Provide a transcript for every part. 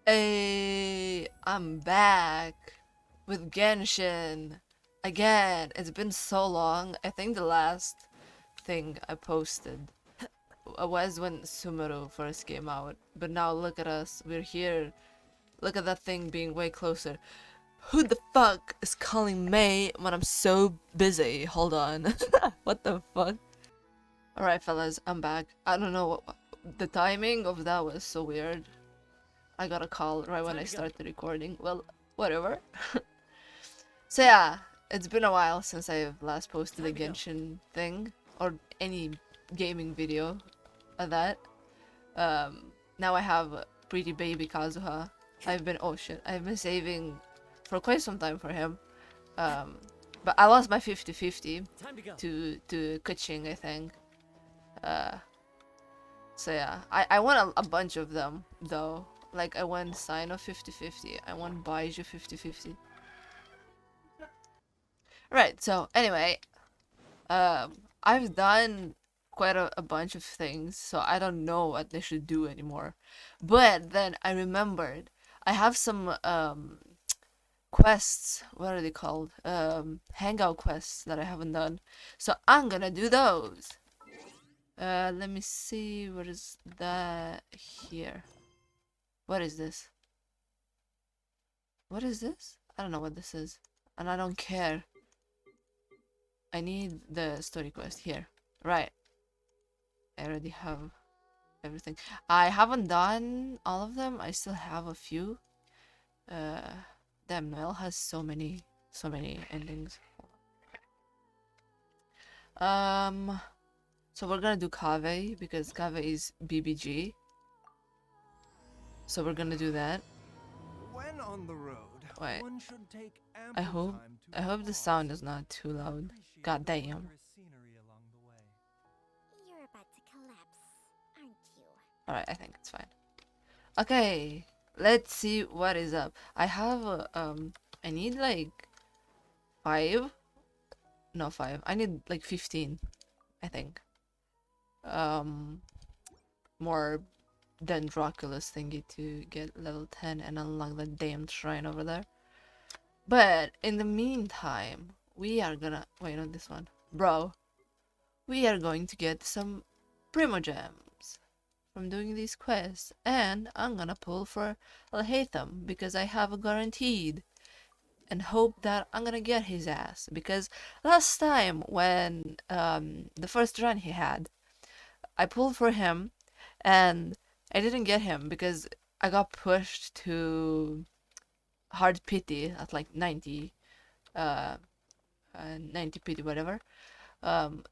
Hey, I'm back with Genshin again. It's been so long. I think the last thing I posted was when Sumeru first came out. But now look at us. We're here. Look at that thing being way closer. Who the fuck is calling May when I'm so busy? Hold on. What the fuck? Alright, fellas, I'm back. I don't know what the timing of that was so weird. I got a call right when I started recording. Well, whatever. So yeah, it's been a while since I've last posted a Genshin thing or any gaming video of that. Now I have pretty baby Kazuha. Oh shit, I've been saving for quite some time for him. But I lost my 50-50 to Kuching, I think. So yeah, I won a bunch of them though. Like I won Sino 50-50, I won Baiju 50-50. Right, so anyway, I've done quite a bunch of things, so I don't know what they should do anymore. But then I remembered I have some quests, what are they called? Hangout quests that I haven't done. So I'm gonna do those. Let me see, what is that here? What is this? What is this? I don't know what this is. And I don't care. I need the story quest here. Right. I already have everything. I haven't done all of them. I still have a few. Damn, Noelle has so many endings. So we're gonna do Kaveh because Kaveh is BBG. So we're gonna do that. When on the road, Wait. one should take I ample hope time to I hope the pause sound is and not too loud. appreciate God the damn. wondrous scenery along the way. You're about to collapse, aren't you? Alright, I think it's fine. Okay, let's see what is up. I have I need like 5. No, 5. I need like 15, I think. More than Dracula's thingy to get level 10 and unlock the damn shrine over there. But in the meantime, we are gonna wait on this one. Bro, we are going to get some Primogems from doing these quests, and I'm gonna pull for Alhaitham because I have a guaranteed and hope that I'm gonna get his ass, because last time when the first run he had, I pulled for him and I didn't get him because I got pushed to hard pity at like 90 90 pity whatever,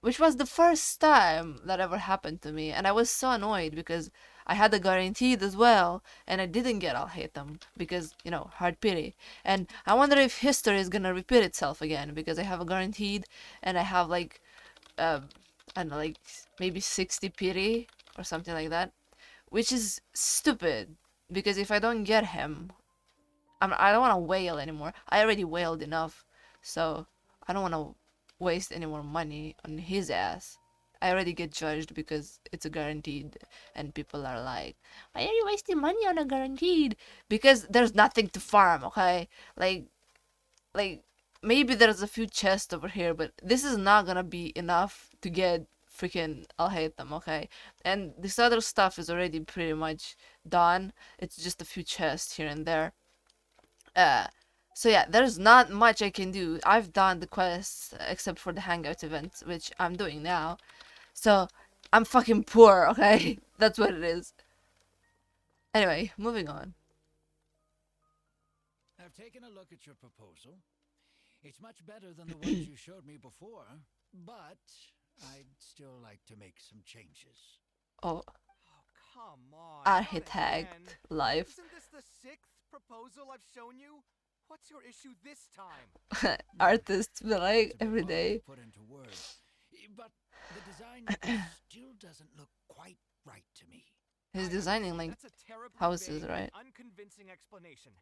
which was the first time that ever happened to me, and I was so annoyed because I had a guaranteed as well, and I didn't get I'll hate them because, you know, hard pity. And I wonder if history is gonna repeat itself again because I have a guaranteed and I have like, I don't know, like maybe 60 pity or something like that, which is stupid because if I don't get him, I don't want to wail anymore. I already wailed enough, so I don't want to waste any more money on his ass. I already get judged because it's a guaranteed, and people are like, "Why are you wasting money on a guaranteed?" Because there's nothing to farm, okay? Like, like maybe there's a few chests over here, but this is not gonna be enough to get freaking I'll hate them, okay? And this other stuff is already pretty much done. It's just a few chests here and there. Uh, so yeah, there's not much I can do. I've done the quests except for the hangout event, which I'm doing now. So I'm fucking poor, okay? That's what it is. Anyway, moving on. I've taken a look at your proposal. It's much better than the ones you showed me before, but I'd still like to make some changes. Oh, Oh, come on. not again. architect life. Isn't this the 6th proposal I've shown you? What's your issue this time? Artists be like It's a bit every hard to day. put into words, but the design still doesn't look quite right to me. He's designing like That's a terribly houses, vague right? and unconvincing explanation.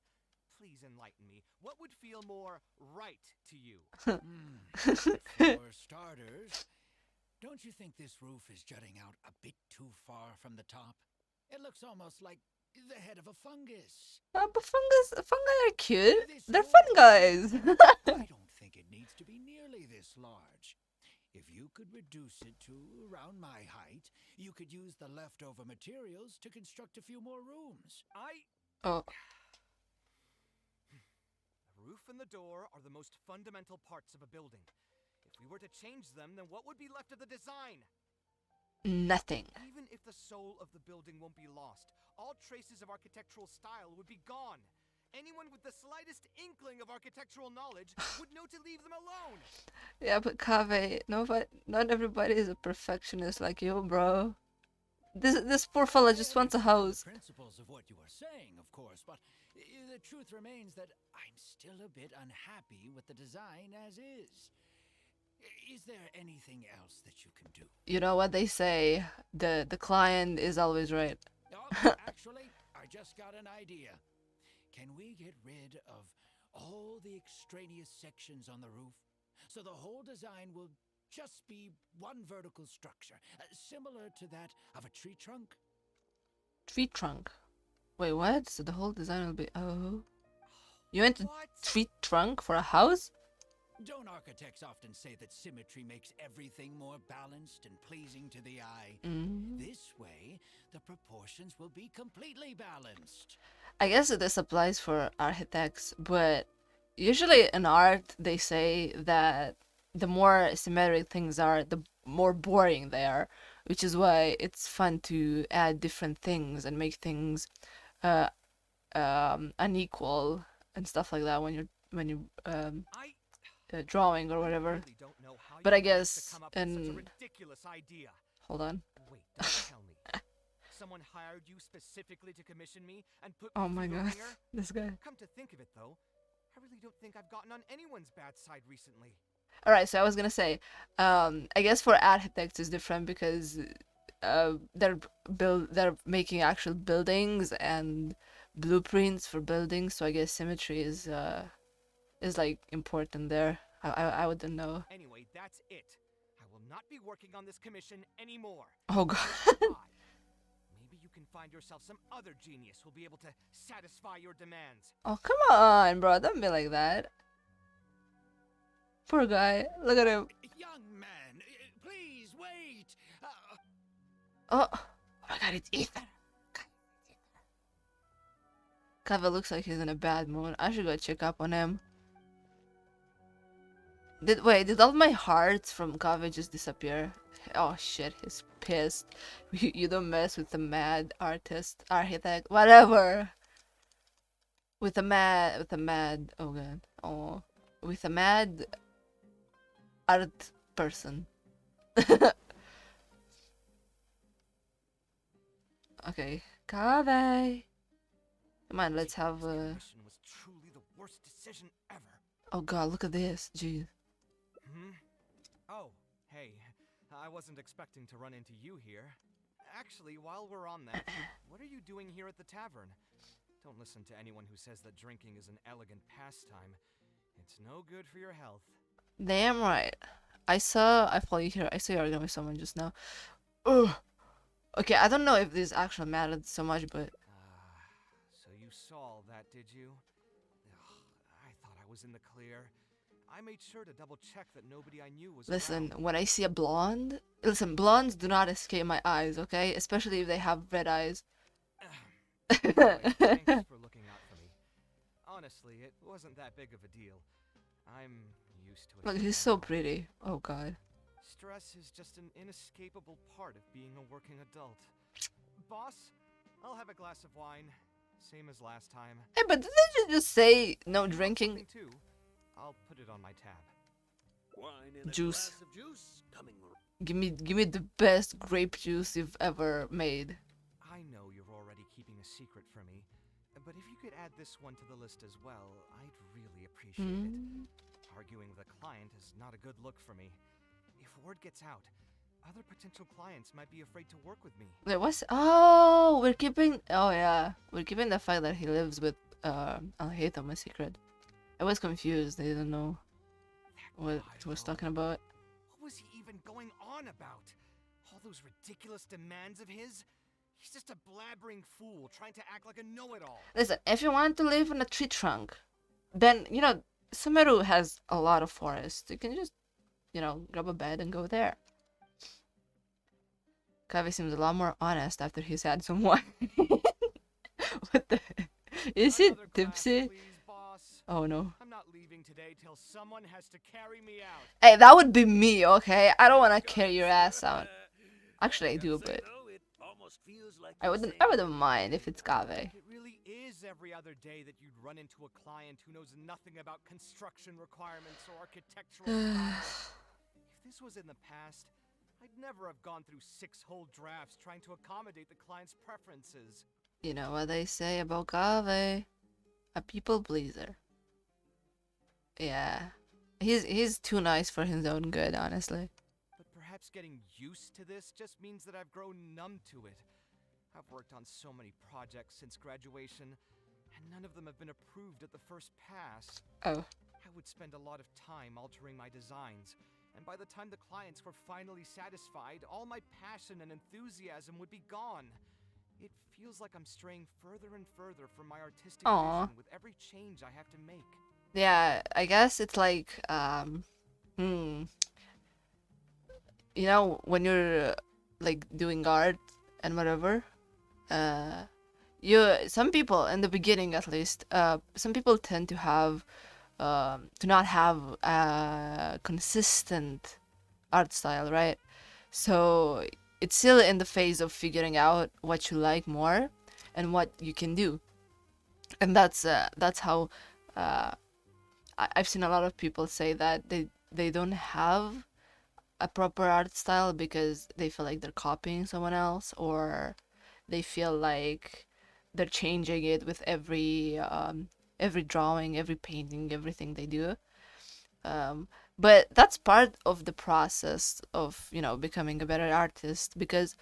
Please enlighten me. What would feel more right to you? For starters, don't you think this roof is jutting out a bit too far from the top? It looks almost like The head of a fungus. But fungi are cute. This They're fun door. guys. I don't think it needs to be nearly this large. If you could reduce it to around my height, you could use the leftover materials to construct a few more rooms. Oh, The roof and the door are the most fundamental parts of a building. If we were to change them, then what would be left of the design? nothing. Even if the soul of the building won't be lost, all traces of architectural style would be gone. Anyone with the slightest inkling of architectural knowledge would know to leave them alone. Yeah, but Kaveh, no, but not everybody is a perfectionist like you, bro. This poor fella I just wants a understand house. the principles of what you are saying, of course, but the truth remains that I'm still a bit unhappy with the design as is. Is there anything else that you can do? You know what they say, the client is always right. Oh, actually, I just got an idea. Can we get rid of all the extraneous sections on the roof so the whole design will just be one vertical structure, similar to that of a tree trunk? Tree trunk. Wait, what? So the whole design will be You went to What? tree trunk for a house? Don't architects often say that symmetry makes everything more balanced and pleasing to the eye? Mm. This way, the proportions will be completely balanced. I guess this applies for architects, but usually in art they say that the more symmetric things are, the more boring they are, which is why it's fun to add different things and make things uh unequal and stuff like that when you I drawing or whatever. really don't know how But you I managed to guess come up with such a in ridiculous idea. hold on. Wait, don't tell me. Someone hired you specifically to commission me and put me Oh my through the god, ringer? this guy. Come to think of it, though, I really don't think I've gotten on anyone's bad side recently. All right, so I was gonna say, I guess for architects is different because they're making actual buildings and blueprints for buildings. So I guess symmetry is like important there. I wouldn't know. Anyway, that's it. I will not be working on this commission anymore. Oh god. Goodbye. Maybe you can find yourself some other genius who'll be able to satisfy your demands. Oh come on, bro. Don't be like that. Poor guy. Look at him. Young man, please wait. Oh, oh my god, it's Ethan. Kaveh looks like he's in a bad mood. I should go check up on him. Did all my hearts from Kaveh just disappear? Oh shit, he's pissed. You don't mess with the mad architect, whatever. With a mad, oh god, oh, with a mad art person. Okay, Kaveh. Come on, let's have This a. commission was truly the worst decision ever. Oh god, look at this, jeez. Oh, hey, I wasn't expecting to run into you here. Actually, while we're on that, what are you doing here at the tavern? Don't listen to anyone who says that drinking is an elegant pastime. It's no good for your health. Damn right. I follow you here. I saw you arguing with someone just now. Ugh. Okay, I don't know if this actually mattered so much, but So you saw that, did you? Ugh, I thought I was in the clear. I made sure to double check that nobody I knew was listen, around. when I see a blonde, listen, blondes do not escape my eyes, okay? Especially if they have red eyes. Anyway, thanks for looking out for me. Honestly, it wasn't that big of a deal. I'm used to it. Look, by he's so now. pretty. Oh god. Stress is just an inescapable part of being a working adult. Boss, I'll have a glass of wine. Same as last time. Hey, but didn't you just say no You want drinking? something too? I'll put it on my tab. Wine and a Juice. glass of juice coming. Give me the best grape juice you've ever made. I know you're already keeping a secret from me, but if you could add this one to the list as well, I'd really appreciate it. Mm. Arguing with a client is not a good look for me. If word gets out, other potential clients might be afraid to work with me. Wait, what's? Oh, we're keeping. Oh yeah, we're keeping the fact that he lives with Al-Haytham a secret. I was confused. I didn't know what he was talking about. What was he even going on about? All those ridiculous demands of his? He's just a blabbering fool trying to act like a know-it-all. Listen, if you want to live in a tree trunk, then, Sumeru has a lot of forests. You can just, grab a bed and go there. Kaveh seems a lot more honest after he's had some wine. What the heck? Is he Another glass, tipsy? please, boss. Oh no. I'm not leaving today till someone has to carry me out. Hey, that would be me, okay? I don't want to carry your ass out. Actually, I do, Say, but though, it almost feels like I you're wouldn't. saying I wouldn't goodbye mind to if it's your Kaveh. It really is every other day that you'd run into a client who knows nothing about construction requirements or architectural style. If this was in the past, I'd never have gone through 6 whole drafts trying to accommodate the client's preferences. You know what they say about Kaveh? A people pleaser. Yeah. He's too nice for his own good, honestly. But perhaps getting used to this just means that I've grown numb to it. I've worked on so many projects since graduation, and none of them have been approved at the first pass. Oh. I would spend a lot of time altering my designs, and by the time the clients were finally satisfied, all my passion and enthusiasm would be gone. It feels like I'm straying further and further from my artistic Aw. vision with every change I have to make. Yeah, I guess it's like, when you're like doing art and whatever, some people in the beginning at least, some people tend to have, to not have a consistent art style, right? So it's still in the phase of figuring out what you like more and what you can do, and that's how I've seen a lot of people say that they don't have a proper art style because they feel like they're copying someone else, or they feel like they're changing it with every drawing, every painting, everything they do. But that's part of the process of becoming a better artist, because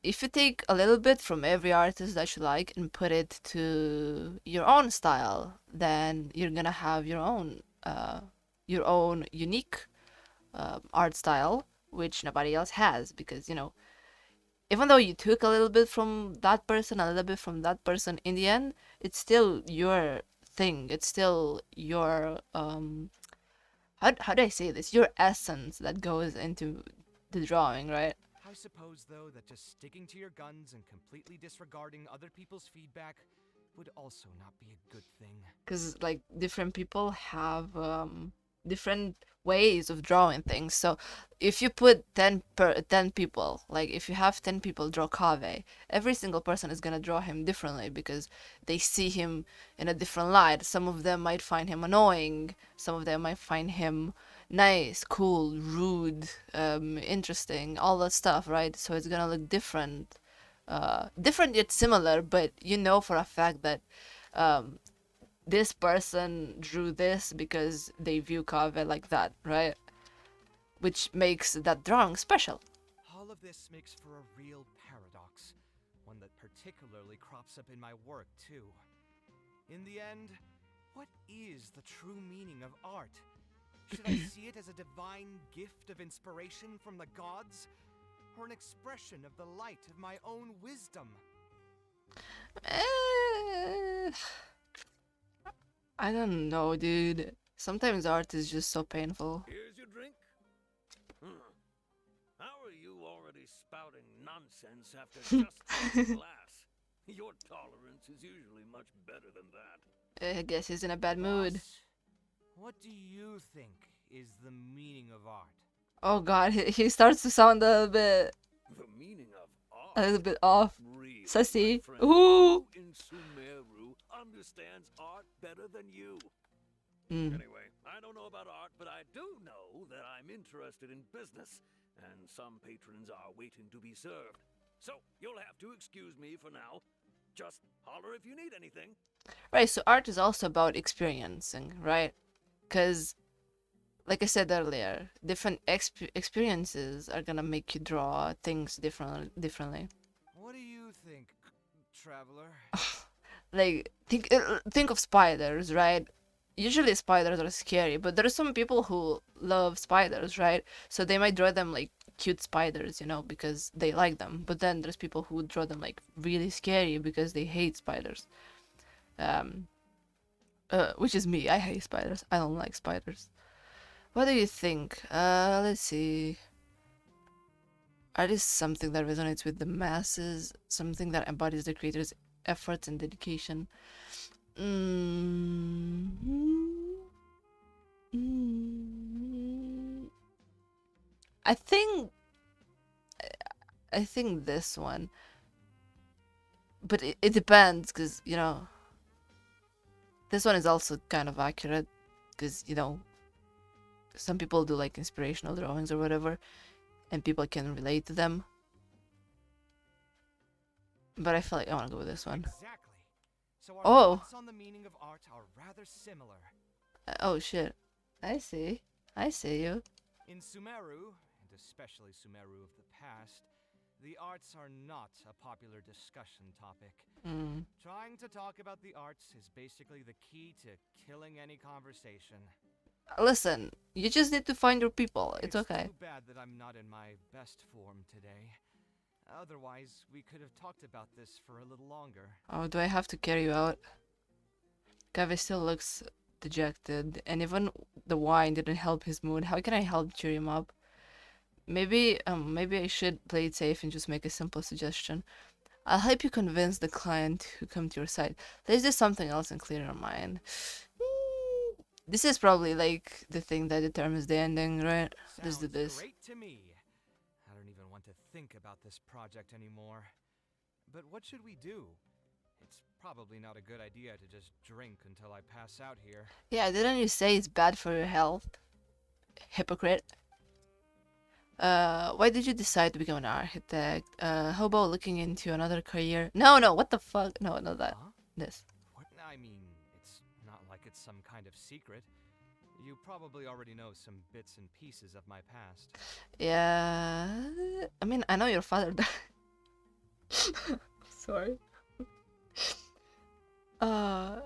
if you take a little bit from every artist that you like and put it to your own style, then you're gonna have your own unique art style, which nobody else has. Because even though you took a little bit from that person, a little bit from that person, in the end, it's still your thing. It's still your how do I say this? Your essence that goes into the drawing, right? I suppose, though, that just sticking to your guns and completely disregarding other people's feedback would also not be a good thing. Because like different people have different ways of drawing things. So if you put 10 people, like if you have 10 people draw Kaveh, every single person is gonna draw him differently because they see him in a different light. Some of them might find him annoying, some of them might find him nice, cool, rude, interesting, all that stuff, right? So it's gonna look different, different yet similar, but for a fact that this person drew this because they view Kaveh like that, right? Which makes that drawing special. All of this makes for a real paradox, one that particularly crops up in my work, too. In the end, what is the true meaning of art? Should I see it as a divine gift of inspiration from the gods, or an expression of the light of my own wisdom? I don't know, dude. Sometimes art is just so painful. Here's your drink. How are you already spouting nonsense after just one glass? Your tolerance is usually much better than that. I guess he's in a bad mood. Boss, what do you think is the meaning of art? Oh god, he starts to sound a The meaning of little bit off. Really, Sassy. my friend, Ooh. who in Sumeru understands art better than you? Mm. Anyway, I don't know about art, but I do know that I'm interested in business, and some patrons are waiting to be served. So you'll have to excuse me for now. Just holler if you need anything. Right, so art is also about experiencing, right? Because, like I said earlier, different experiences are gonna make you draw things differently. What do you think, traveler? Like, think of spiders, right? Usually spiders are scary, but there are some people who love spiders, right? So they might draw them like cute spiders, because they like them. But then there's people who draw them like really scary because they hate spiders. Um, which is me. I hate spiders. I don't like spiders. What do you think? Let's see. Art is something that resonates with the masses, something that embodies the creator's efforts and dedication. Mm. Mm. I think I think this one, but it depends because this one is also kind of accurate because some people do like inspirational drawings or whatever, and people can relate to them. But I feel like I want to go with this one. Exactly. So our Oh, thoughts on the meaning of art are rather similar. oh shit. I see. I see you. In Sumeru, and especially Sumeru of the past, the arts are not a popular discussion topic. Mm. Trying to talk about the arts is basically the key to killing any conversation. Listen, you just need to find your people. It's okay. Too bad that I'm not in my best form today. Otherwise, we could have talked about this for a little longer. Oh, do I have to carry you out? Kaveh still looks dejected, and even the wine didn't help his mood. How can I help cheer him up? Maybe I should play it safe and just make a simple suggestion. I'll help you convince the client who come to your site. Let's do something else and clear your mind. This is probably like the thing that determines the ending, right? Let's do Sounds this. great to me. I don't even want to think about this project anymore. But what should we do? It's probably not a good idea to just drink until I pass out here. Yeah, didn't you say it's bad for your health? Hypocrite. Why did you decide to become an architect? How about looking into another career? No, what the fuck? No, not that. Huh? This. What? I mean, it's not like it's some kind of secret. You probably already know some bits and pieces of my past. Yeah. I mean, I know your father died. Sorry. Uh,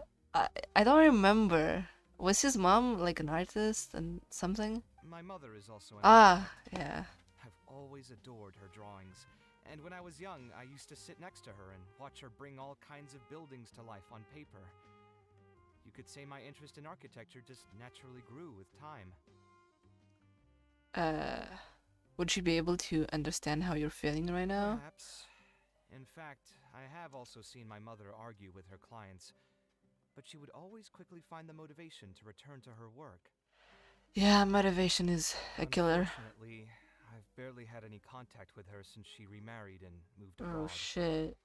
I don't remember. Was his mom like an artist and something? My mother is also an Ah, architect. yeah. I've always adored her drawings. And when I was young, I used to sit next to her and watch her bring all kinds of buildings to life on paper. You could say my interest in architecture just naturally grew with time. Would she be able to understand how you're feeling right now? Perhaps. In fact, I have also seen my mother argue with her clients, but she would always quickly find the motivation to return to her work. Yeah, motivation is a killer. Unfortunately, I've barely had any contact with her since she remarried and moved Oh abroad. shit.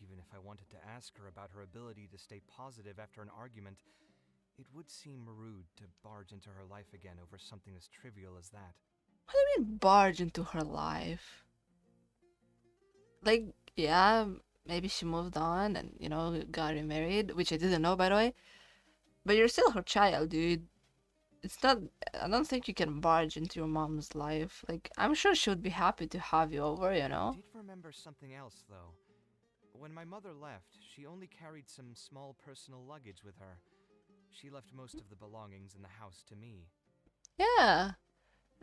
Even if I wanted to ask her about her ability to stay positive after an argument, it would seem rude to barge into her life again over something as trivial as that. What do you mean barge into her life? Like, yeah, maybe she moved on and, got remarried, which I didn't know, by the way. But you're still her child, dude. It's not, I don't think you can barge into your mom's life. Like, I'm sure she would be happy to have you over, I did remember something else, though. When my mother left, she only carried some small personal luggage with her. She left most of the belongings in the house to me. Yeah.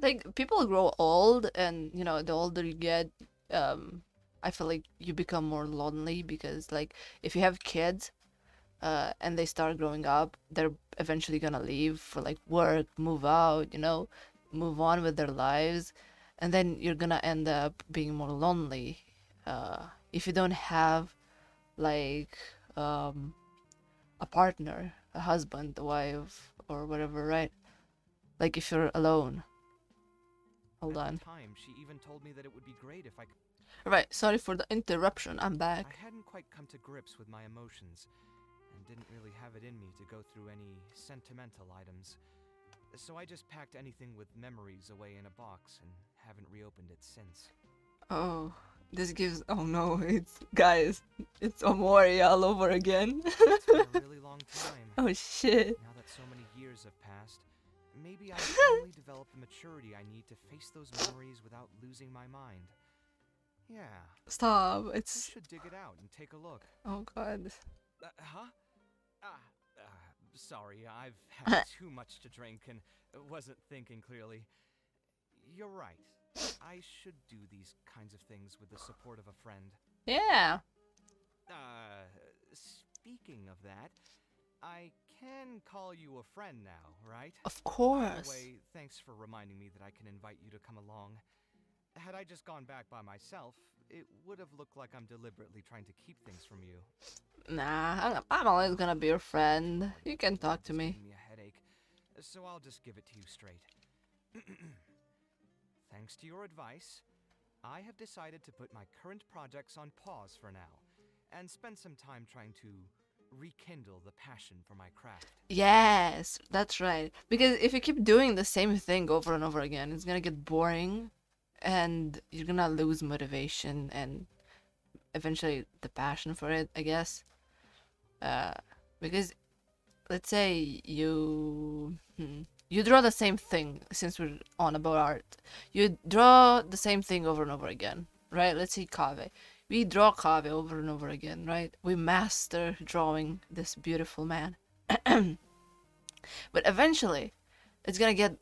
Like, people grow old, and, the older you get, I feel like you become more lonely because, like, if you have kids, and they start growing up, they're eventually gonna leave for like work, move out, move on with their lives, and then you're gonna end up being more lonely if you don't have like a partner, a husband, a wife, or whatever, right? Like if you're alone. Hold At on. the time, she even told me that it would be great if I could. Right, sorry for the interruption. I'm I back. hadn't quite come to grips with my emotions, and didn't really have it in me to go through any sentimental items. So I just packed anything with memories away in a box and haven't reopened it since. Oh, this gives. Oh no, it's Omori all over again. It's been a really long time. Oh shit. Now that so many years have passed, maybe I've finally developed the maturity I need to face those memories without losing my mind. Yeah, Stop. I It's. should dig it out and take a look. Oh god. Huh? Sorry, I've had too much to drink and wasn't thinking clearly. You're right. I should do these kinds of things with the support of a friend. Yeah, Speaking of that, I can call you a friend now, right? of By the course. way, thanks for reminding me that I can invite you to come along. Had I just gone back by myself, it would have looked like I'm deliberately trying to keep things from you. Nah, I'm always gonna be your friend. Party You at can the talk Ward to is me. giving me a headache, so I'll just give it to you straight. Thanks to your advice, I have decided to put my current projects on pause for now, and spend some time trying to rekindle the passion for my craft. Yes, that's right. Because if you keep doing the same thing over and over again, it's gonna get boring and you're gonna lose motivation and eventually the passion for it, I guess. Uh, because let's say you draw the same thing since we're on about art. You draw the same thing over and over again, right? Let's say Kaveh. We draw Kaveh over and over again, right? We master drawing this beautiful man. But eventually, it's gonna get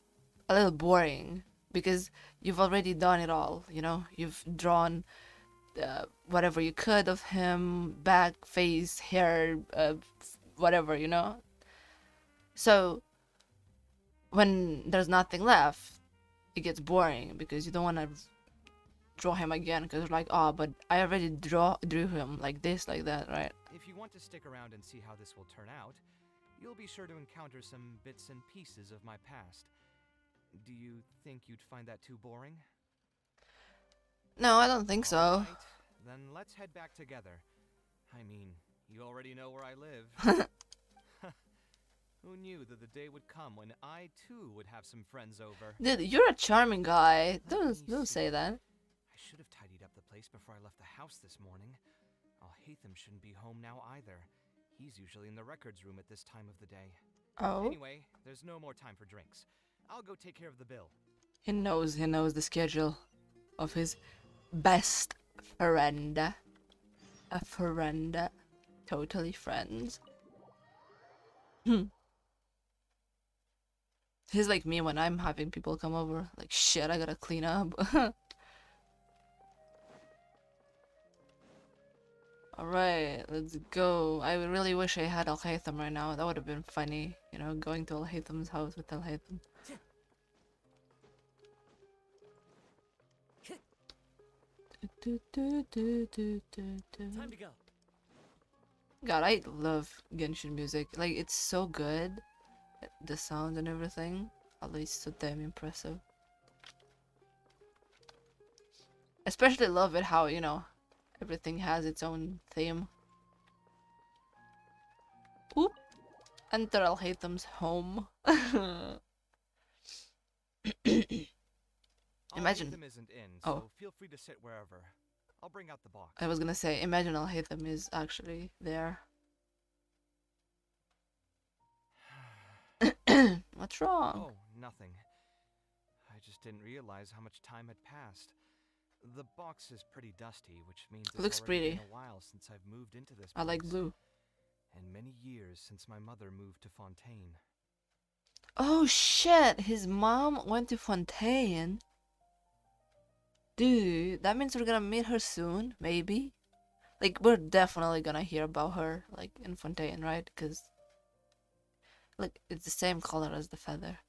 a little boring because you've already done it all, you know? You've drawn whatever you could of him, back, face, hair, whatever, you know? So when there's nothing left, it gets boring because you don't want to draw him again because you're like, oh, but I already drew him like this, like that, right? If you want to stick around and see how this will turn out, you'll be sure to encounter some bits and pieces of my past. Do you think you'd find that too boring? No, I don't think so. Alright, then let's head back together. I mean, you already know where I live. Who knew that the day would come when I too would have some friends over? Dude, you're a charming guy. Let me Don't see. say that. I should have tidied up the place before I left the house this morning. Alhaitham shouldn't be home now either. He's usually in the records room at this time of the day. Oh, Anyway, there's no more time for drinks. I'll go take care of the bill. he knows the schedule of his best friend. A friend. Totally friends. He's like me when I'm having people come over. Like, shit, I gotta clean up. Alright, let's go. I really wish I had Al Haytham right now. That would have been funny. You know, going to Al Haytham's house with Al Haytham. Time to go. God, I love Genshin music. Like, it's so good. The sound and everything. At least so damn impressive. Especially love it how, you know, everything has its own theme. Oop. Enter Al Haytham's home. Imagine. Alhaitham isn't in, Oh. so feel free to sit wherever. I'll bring out the box. I was gonna say, imagine Al Haytham is actually there. What's wrong? Oh, nothing. I just didn't realize how much time had passed. The box is pretty dusty, which means it's Looks already pretty. been a while since I've moved into this I like place, blue. and many years since my mother moved to Fontaine. Oh shit, his mom went to Fontaine. Dude, that means we're gonna meet her soon, maybe? Like, we're definitely gonna hear about her, like, in Fontaine, right? Because, look, it's the same color as the feather.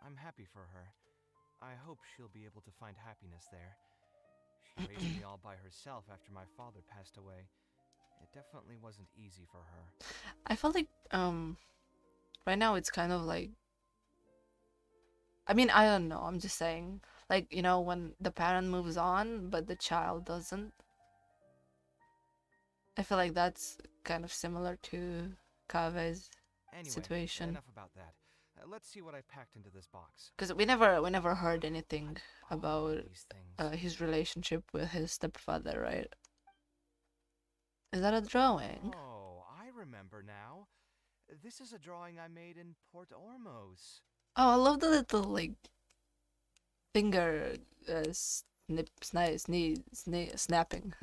I'm happy for her. I hope she'll be able to find happiness there. She raised me all by herself after my father passed away. It definitely wasn't easy for her. I felt like, right now it's kind of like, I mean, I don't know, I'm just saying. Like, you know, when the parent moves on, but the child doesn't. I feel like that's kind of similar to Kaveh's Anyway, situation. enough about that. Let's see what I packed into this box. Because we never heard anything All about these things. his relationship with his stepfather, right? Is that a drawing? Oh, I remember now. This is a drawing I made in Port Ormos. Oh, I love the little like finger snapping,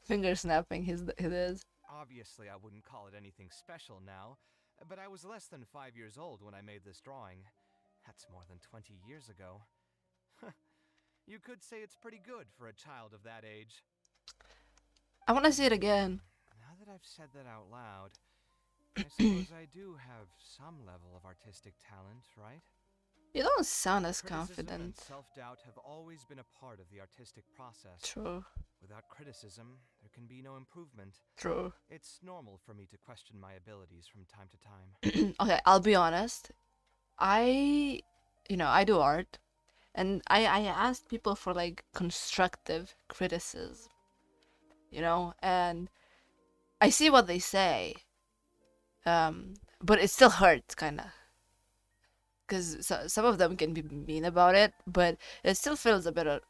finger snapping. His it is. Obviously, I wouldn't call it anything special now, but I was less than 5 years old when I made this drawing. That's more than 20 years ago. You could say it's pretty good for a child of that age. I want to see it again. Now that I've said that out loud, I suppose I do have some level of artistic talent, right? You don't sound as Criticism and confident. self-doubt have always been a part of the artistic process. True. Without criticism, there can be no improvement. True. It's normal for me to question my abilities from time to time. Okay, I'll be honest. I do art, and I asked people for like constructive criticism, and I see what they say, but it still hurts kind of, because some of them can be mean about it, but it still feels a bit of,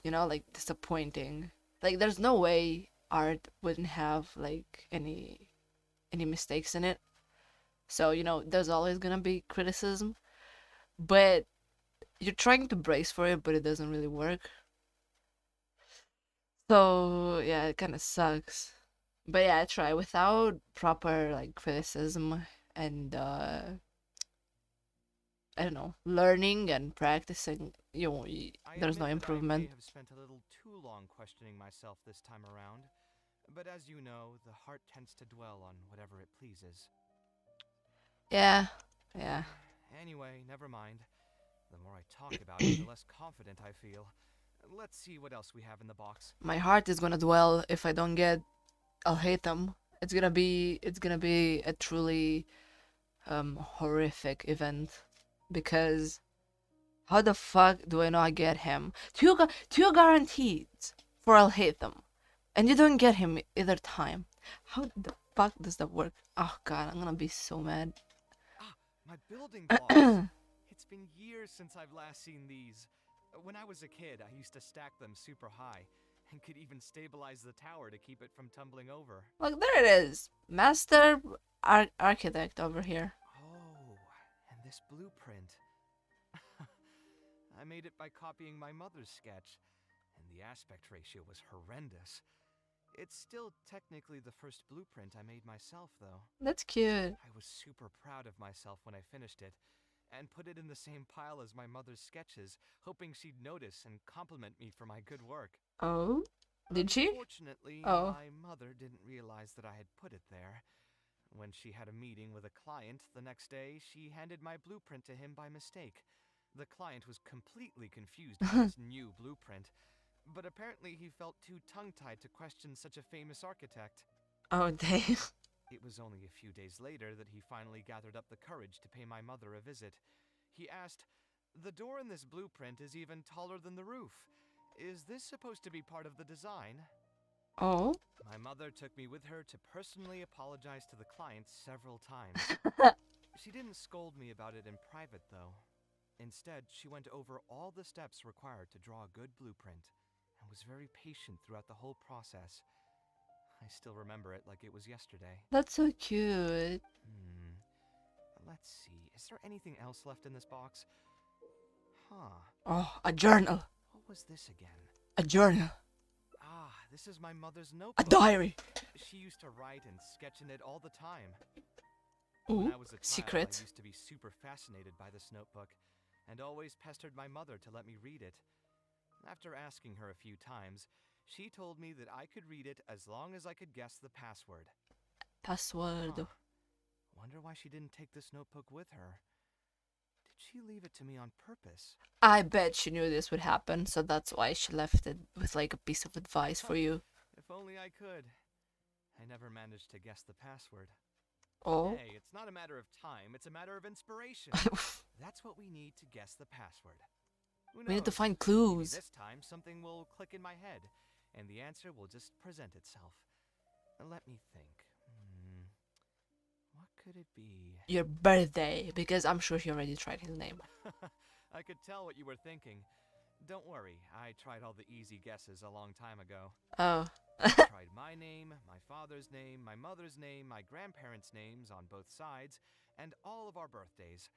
like disappointing. Like there's no way art wouldn't have like any mistakes in it. So, there's always gonna be criticism, but you're trying to brace for it, but it doesn't really work. So, yeah, it kind of sucks. But yeah, I try without proper like criticism and I don't know, learning and practicing, I there's no admit that I may improvement. have spent a little too long questioning myself this time around, but as you know, the heart tends to dwell on whatever it pleases. Yeah. Yeah. Anyway, never mind. The more I talk about it, the less confident I feel. Let's see what else we have in the box. My heart is gonna dwell if I don't get I'll hate them. It's gonna be a truly horrific event, because how the fuck do I not get him? Two guaranteed for I'll hate them, and you don't get him either time. How the fuck does that work? Oh god, I'm gonna be so mad. Ah, my building blocks! It's been years since I've last seen these. When I was a kid, I used to stack them super high, and could even stabilize the tower to keep it from tumbling over. Look, there it is, master architect over here. Oh, and this blueprint. I made it by copying my mother's sketch, and the aspect ratio was horrendous. It's still technically the first blueprint I made myself, though. That's cute. I was super proud of myself when I finished it, and put it in the same pile as my mother's sketches, hoping she'd notice and compliment me for my good work. Oh, did she? Unfortunately, Oh. my mother didn't realize that I had put it there. When she had a meeting with a client the next day, she handed my blueprint to him by mistake. The client was completely confused by this new blueprint, but apparently he felt too tongue-tied to question such a famous architect. Oh, damn. It was only a few days later that he finally gathered up the courage to pay my mother a visit. He asked, "The door in this blueprint is even taller than the roof. Is this supposed to be part of the design?" Oh. My mother took me with her to personally apologize to the client several times. She didn't scold me about it in private, though. Instead, she went over all the steps required to draw a good blueprint, and was very patient throughout the whole process. I still remember it like it was yesterday. That's so cute. Let's see. Is there anything else left in this box? Huh. Oh, a journal. What was this again? A journal. Ah, this is my mother's A notebook. diary. She used to write and sketch in it all the time. When Ooh, I was a child, secret. I used to be super fascinated by this notebook, and always pestered my mother to let me read it. After asking her a few times, she told me that I could read it as long as I could guess the password. Password. Huh. Wonder why she didn't take this notebook with her. Did she leave it to me on purpose? I bet she knew this would happen, so that's why she left it with like a piece of advice for you. If only I could. I never managed to guess the password. Oh. Hey, it's not a matter of time, it's a matter of inspiration. That's what we need to guess the password. Who knows? We need to find Maybe clues. this time something will click in my head, and the answer will just present itself. Let me think. What could it be? Your birthday, because I'm sure he already tried his name. I could tell what you were thinking. Don't worry, I tried all the easy guesses a long time ago. Oh. I tried my name, my father's name, my mother's name, my grandparents' names on both sides, and all of our birthdays.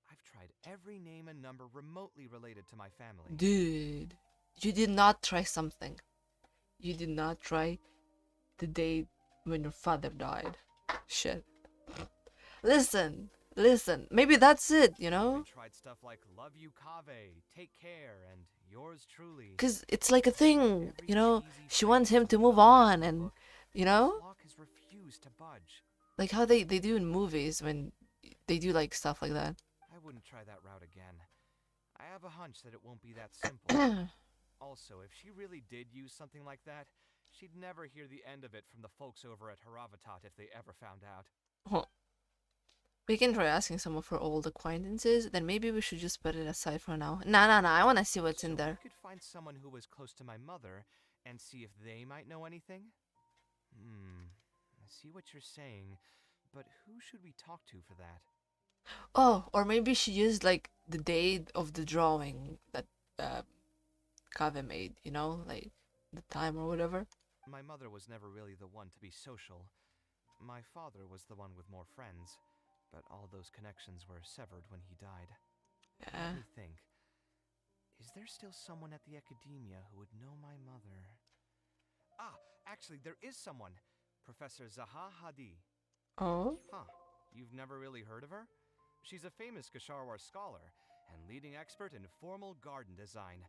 I've tried every name and number remotely related to my family. Dude, you did not try something. You did not try the day when your father died. Shit. Listen. Maybe that's it, I even tried stuff like love you, Kaveh, take care, and Yours truly. Cause it's like a thing, Every you know. cheesy She wants phrase him to from move Kaveh's on, and book, you this know, clock has refused to budge. like how they do in movies when they do like stuff like that. I wouldn't try that route again. I have a hunch that it won't be that simple. Also, if she really did use something like that, she'd never hear the end of it from the folks over at Haravatat if they ever found out. Huh. We can try asking some of her old acquaintances, then maybe we should just put it aside for now. Nah, I wanna see what's in So there. we could find someone who was close to my mother and see if they might know anything? I see what you're saying, but who should we talk to for that? Oh, or maybe she used like the date of the drawing that uh, Kaveh made, you know, like the time or whatever. My mother was never really the one to be social. My father was the one with more friends, but all those connections were severed when he died. Yeah. Let me think. Is there still someone at the academia who would know my mother? Ah, actually, there is someone. Professor Zaha Hadi. Oh. Huh, you've never really heard of her? She's a famous Gasharwar scholar and leading expert in formal garden design.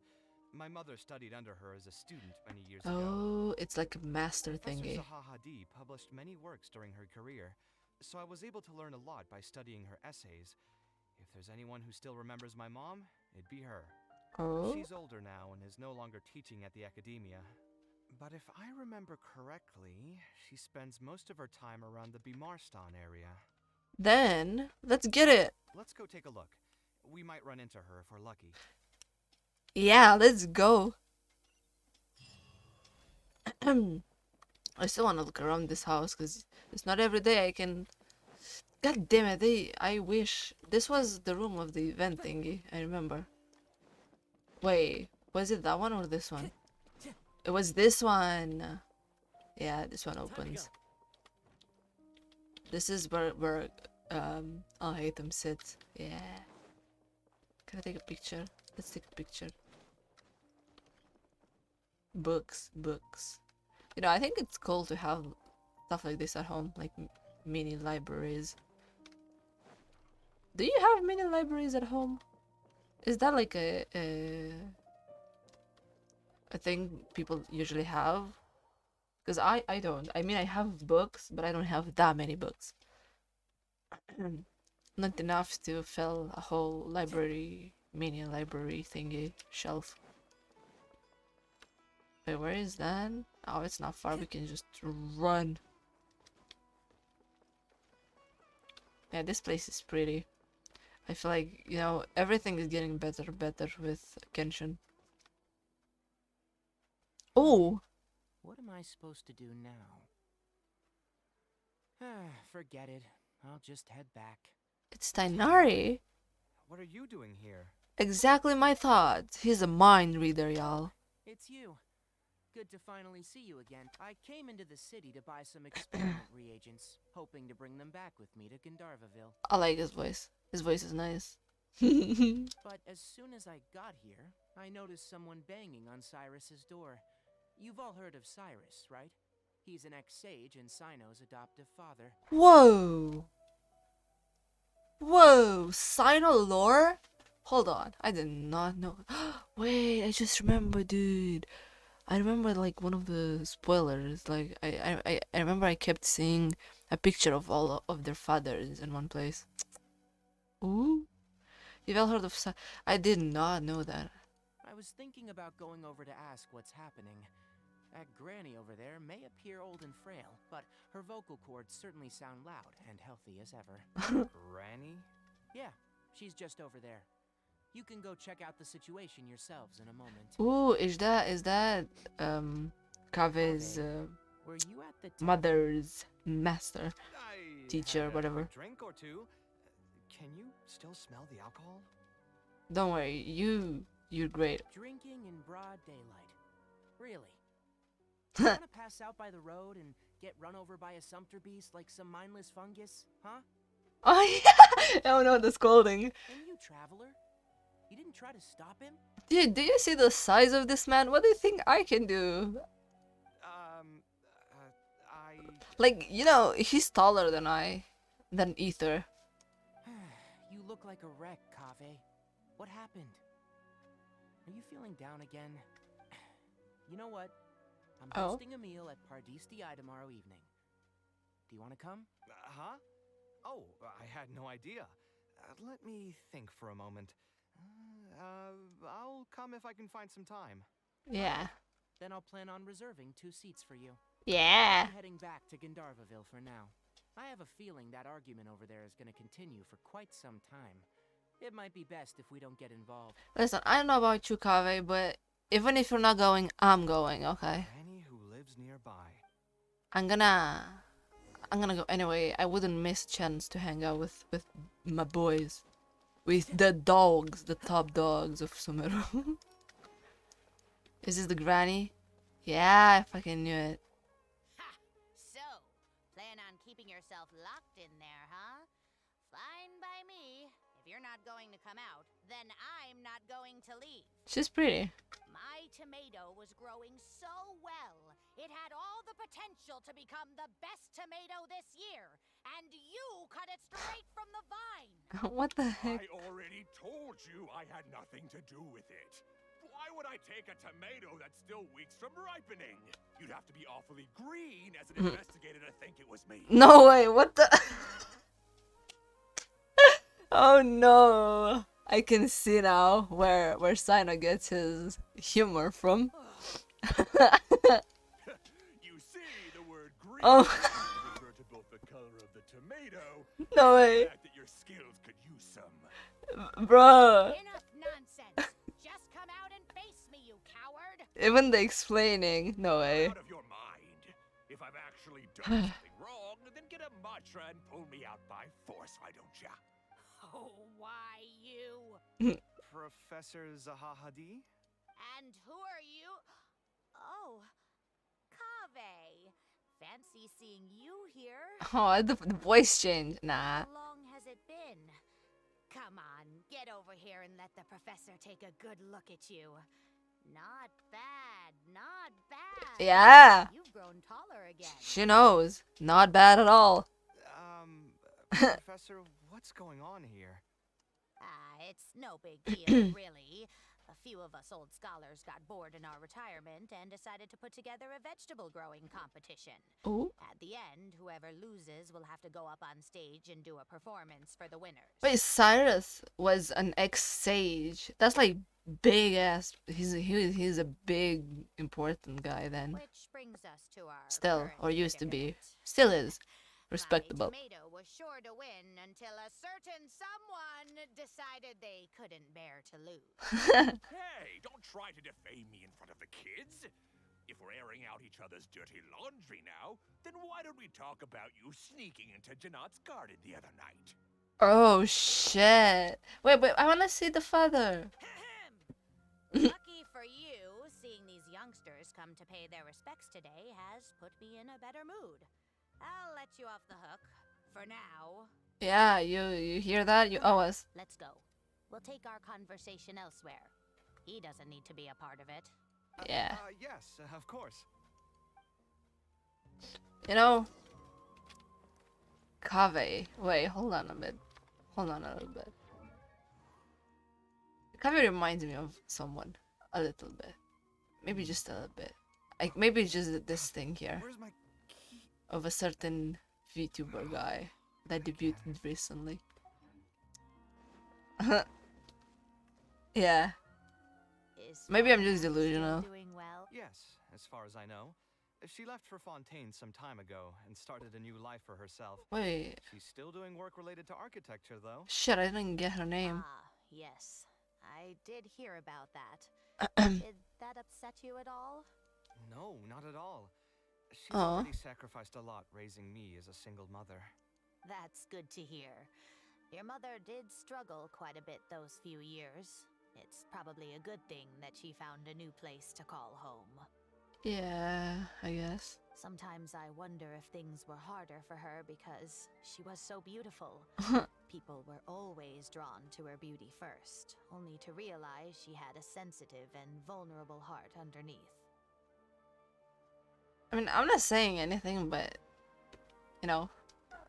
My mother studied under her as a student many years ago. Oh, it's like a master Professor thingy. Zaha Hadi published many works during her career, so I was able to learn a lot by studying her essays. If there's anyone who still remembers my mom, it'd be her. Oh. She's older now and is no longer teaching at the academia. But if I remember correctly, she spends most of her time around the Bimarstan area. Then let's get it. Let's go take a look. We might run into her if we're lucky. Yeah, let's go. I still want to look around this house because it's not every day I can. God damn it! I wish this was the room of the event thingy. I remember. Wait, was it that one or this one? It was this one. Yeah, this one opens. This is where I'll hate them sit. Yeah. Can I take a picture? Let's take a picture. Books. You know, I think it's cool to have stuff like this at home, like mini libraries. Do you have mini libraries at home? Is that like a thing people usually have? Because I don't. I mean, I have books, but I don't have that many books. Not enough to fill a whole library, mini library thingy shelf. Wait, where is that? Oh, it's not far. We can just run. Yeah, this place is pretty. I feel like, you know, everything is getting better with Genshin. Oh! What am I supposed to do now? Forget it. I'll just head back. It's Tainari! What are you doing here? Exactly my thoughts. He's a mind reader, y'all. It's you. Good to finally see you again. I came into the city to buy some experiment reagents, hoping to bring them back with me to Gandharvaville. I like his voice. His voice is nice. But as soon as I got here, I noticed someone banging on Cyrus's door. You've all heard of Cyrus, right? He's an ex-sage and Sino's adoptive father. Whoa! Whoa! Sino lore? Hold on. I did not know. Wait, I just remember, dude. I remember like one of the spoilers. Like I remember I kept seeing a picture of all of their fathers in one place. Ooh, you've all heard of? I did not know that. I was thinking about going over to ask what's happening. That granny over there may appear old and frail, but her vocal cords certainly sound loud and healthy as ever. Granny? Yeah, she's just over there. You can go check out the situation yourselves in a moment. Ooh, is that Kaveh's Were you at the mother's master? I Teacher, had whatever. A drink or two. Can you still smell the alcohol? Don't worry, you're great. Drinking in broad daylight. Really? You wanna pass out by the road and get run over by a sumpter beast like some mindless fungus, huh? Oh yeah! Oh no, the scolding. And you, traveler? You didn't try to stop him? Dude, do you see the size of this man? What do you think I can do? I... Like, you know, he's taller than Ether. You look like a wreck, Kaveh. What happened? Are you feeling down again? You know what? I'm Oh. hosting a meal at Pardistii tomorrow evening. Do you want to come? Huh? Oh, I had no idea. Let me think for a moment. I'll come if I can find some time. Yeah. Then I'll plan on reserving 2 seats for you. Yeah. I'm heading back to Gandharvaville for now. I have a feeling that argument over there is going to continue for quite some time. It might be best if we don't get involved. Listen, I don't know about you, Kaveh, but even if you're not going, I'm going, okay? Annie who lives nearby. I'm gonna go anyway. I wouldn't miss a chance to hang out with my boys. With the dogs, the top dogs of Sumeru. Is this the granny? Yeah, I fucking knew it. Ha! So, plan on keeping yourself locked in there, huh? Fine by me. If you're not going to come out, then I'm not going to leave. She's pretty. My tomato was growing so well. It had all the potential to become the best tomato this year. And you cut it straight from the vine. What the heck? I already told you I had nothing to do with it. Why would I take a tomato that's still weeks from ripening? You'd have to be awfully green as an investigator to think it was me. No way, what the? Oh no. I can see now where Sino gets his humor from. You see, the word green Oh. refers to both the color of the tomato No and way. the fact that your skills could use some. Bruh. Enough nonsense. Just come out and face me, you coward. Even the explaining. No way. Out of your mind. If I've actually done something wrong, then get a mantra and pull me out by force, why don't ya? Oh, why you? Professor Zahahadi? And who are you? Oh, Kaveh. Fancy seeing you here. Oh, the voice change. Nah. How long has it been? Come on, get over here and let the professor take a good look at you. Not bad, not bad. Yeah. You've grown taller again. She knows. Not bad at all. Professor, what's going on here? It's no big deal, really. A few of us old scholars got bored in our retirement and decided to put together a vegetable growing competition. Ooh. At the end, whoever loses will have to go up on stage and do a performance for the winners. Wait, Cyrus was an ex-sage. That's like big ass. He's a big important guy then. Which brings us to our Still, current or used to be. predicament. Still is. Respectable. My tomato was sure to win until a certain someone decided they couldn't bear to lose. Hey, don't try to defame me in front of the kids. If we're airing out each other's dirty laundry now, then why don't we talk about you sneaking into Janat's garden the other night? Oh shit. Wait, I wanna see the father. Lucky for you, seeing these youngsters come to pay their respects today has put me in a better mood. I'll let you off the hook. For now. Yeah, you hear that? You owe us. Let's go. We'll take our conversation elsewhere. He doesn't need to be a part of it. Yeah. Yes, of course. You know, Kaveh. Wait, hold on a bit. Hold on a little bit. Kaveh reminds me of someone. A little bit. Maybe just a little bit. Like, maybe just this thing here. Where's my key? Of a certain VTuber guy that debuted recently. Yeah. Is Maybe I'm Fauna just still delusional. Doing well? Yes, as far as I know. She left for Fontaine some time ago and started a new life for herself. Wait. She's still doing work related to architecture, though. Shit, I didn't get her name. Ah, yes. I did hear about that. Hmm. Did that upset you at all? No, not at all. She's Aw. already sacrificed a lot raising me as a single mother. That's good to hear. Your mother did struggle quite a bit those few years. It's probably a good thing that she found a new place to call home. Yeah, I guess. Sometimes I wonder if things were harder for her because she was so beautiful. People were always drawn to her beauty first, only to realize she had a sensitive and vulnerable heart underneath. I mean, I'm not saying anything, but, you know,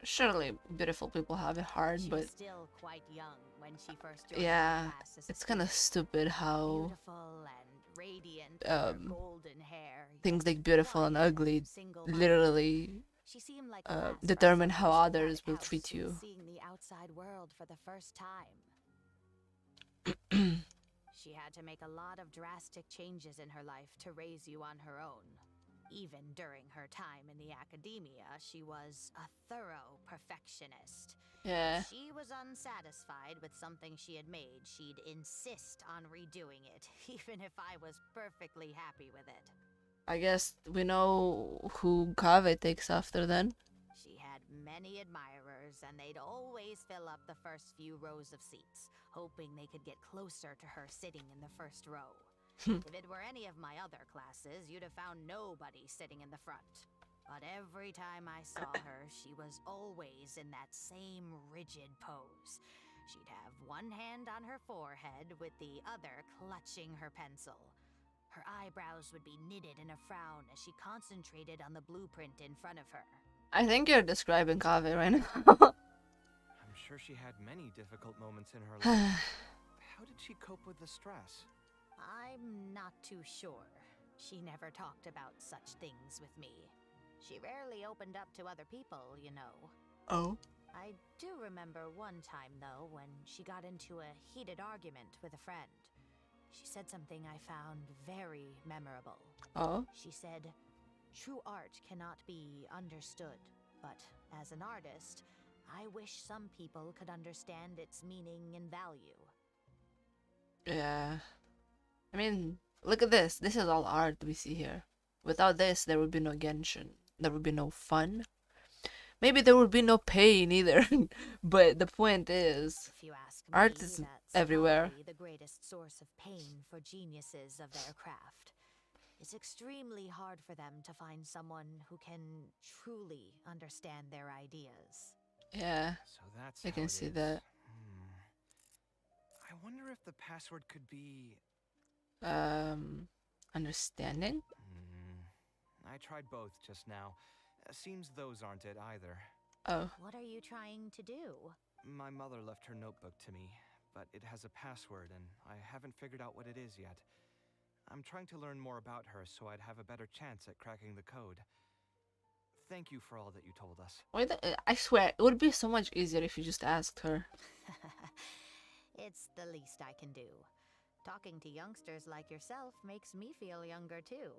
Surely beautiful people have it hard, She but was still quite young when she first joined yeah, my class as a it's kind of student. stupid how Beautiful and radiant with her golden hair, things yet like beautiful and quiet ugly single-minded. literally She seemed like the last determine person how who stepped out others of will house treat and you. seeing the outside world for the first time. She had to make a lot of drastic changes in her life to raise you on her own. Even during her time in the academia, she was a thorough perfectionist. Yeah, If she was unsatisfied with something she had made, she'd insist on redoing it, even if I was perfectly happy with it. I guess we know who Kaveh takes after then. She had many admirers, and they'd always fill up the first few rows of seats, hoping they could get closer to her sitting in the first row. If it were any of my other classes, you'd have found nobody sitting in the front. But every time I saw her, she was always in that same rigid pose. She'd have one hand on her forehead with the other clutching her pencil. Her eyebrows would be knitted in a frown as she concentrated on the blueprint in front of her. I think you're describing Kaveh right now. I'm sure she had many difficult moments in her life. How did she cope with the stress? I'm not too sure. She never talked about such things with me. She rarely opened up to other people, you know. Oh? I do remember one time, though, when she got into a heated argument with a friend. She said something I found very memorable. Oh? She said, "True art cannot be understood, but as an artist, I wish some people could understand its meaning and value." Yeah. I mean, look at this. This is all art we see here. Without this, there would be no Genshin. There would be no fun. Maybe there would be no pain either. But the point is, If you ask me, art is that's everywhere. probably the greatest source of pain for geniuses of their craft. It's extremely hard for them to find someone who can truly understand their ideas. Yeah, So that's I how can it see is. that. I wonder if the password could be... Understanding? I tried both just now. Seems those aren't it either. Oh. What are you trying to do? My mother left her notebook to me, but it has a password and I haven't figured out what it is yet. I'm trying to learn more about her so I'd have a better chance at cracking the code. Thank you for all that you told us. Wait, I swear, it would be so much easier if you just asked her. It's the least I can do. Talking to youngsters like yourself makes me feel younger too.